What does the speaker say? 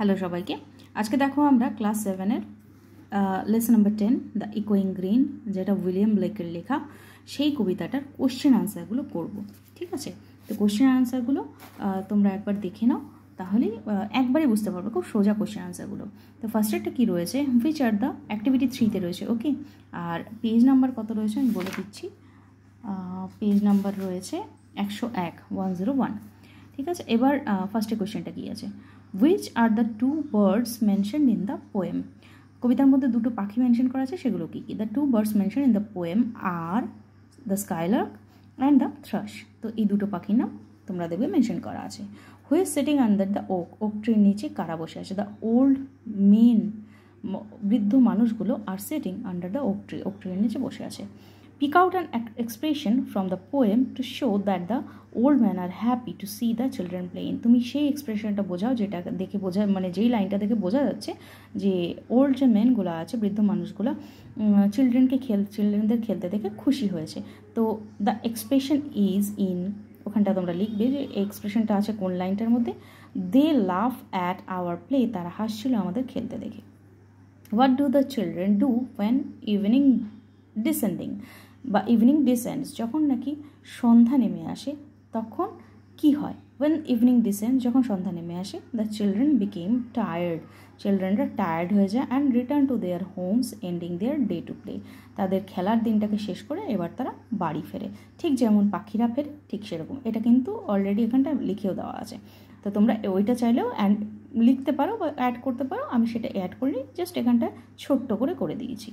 Hello সবাইকে। আজকে দেখো আমরা ক্লাস 7-এর লেসন নাম্বার 10 দ্য ইকোয়িং গ্রিন, যেটা উইলিয়াম ব্লেকের লেখা, সেই কবিতাটার কোশ্চেন আনসারগুলো করব। ঠিক আছে, তো কোশ্চেন আনসারগুলো তোমরা একবার দেখে নাও, তাহলেই একবারই বুঝতে পারবে, খুব সোজা কোশ্চেন আনসারগুলো। তো ফার্স্টেরটা কী রয়েছে, হুইচ আর দ্য অ্যাক্টিভিটি 3-তে রয়েছে। ওকে, আর পেজ নাম্বার কত রয়েছে আমি বলে দিচ্ছি। পেজ নাম্বার রয়েছে 101। ঠিক আছে, এবার ফার্স্টে কোশ্চেনটা কী আছে, which are the two birds mentioned in the poem. কবিতার মধ্যে দুটো পাখি মেনশন করা আছে, সেগুলো কী কী? The two birds mention in the poem are the skylark and the thrush. তো এই দুটো পাখির নাম তোমরা দেখবে মেনশন করা আছে। Who is sitting under the oak, oak ট্রির নিচে কারা বসে আছে? দ্য ওল্ড মেন, বৃদ্ধ মানুষগুলো আর sitting under the oak tree, oak ট্রির নিচে বসে আছে। Pick out an expression from the poem to show that the old men are happy to see the children playing. তুমি সেই এক্সপ্রেশনটা বোঝাও যেটা দেখে বোঝা, মানে যেই লাইনটা দেখে বোঝা যাচ্ছে যে ওল্ড যে মেনগুলো আছে, বৃদ্ধ মানুষগুলো চিলড্রেনদের খেলতে দেখে খুশি হয়েছে। তো দ্য এক্সপ্রেশন ইজ ইন, ওখানটা তোমরা লিখবে যে এক্সপ্রেশনটা আছে কোন লাইনটার মধ্যে। They love at our play, তারা হাসছিল আমাদের খেলতে দেখে। What do the children do when evening descending বা ইভিনিং ডিসেন্ডস, যখন নাকি সন্ধ্যা নেমে আসে তখন কি হয়? ওয়েন ইভিনিং ডিসেন্ডস, যখন সন্ধ্যা নেমে আসে, দ্য চিলড্রেন বিকেম টায়ার্ড, চিলড্রেনরা টায়ার্ড হয়ে যায়, and return to their homes ending their day to play, তাদের খেলার দিনটাকে শেষ করে এবার তারা বাড়ি ফেরে। ঠিক যেমন পাখিরা ফেরে, ঠিক সেরকম। এটা কিন্তু অলরেডি এখানটা লিখেও দেওয়া আছে, তো তোমরা ওইটা চাইলেও লিখতে পারো বা অ্যাড করতে পারো। আমি সেটা অ্যাড করিনি, জাস্ট এখানটা ছোট্ট করে দিয়েছি।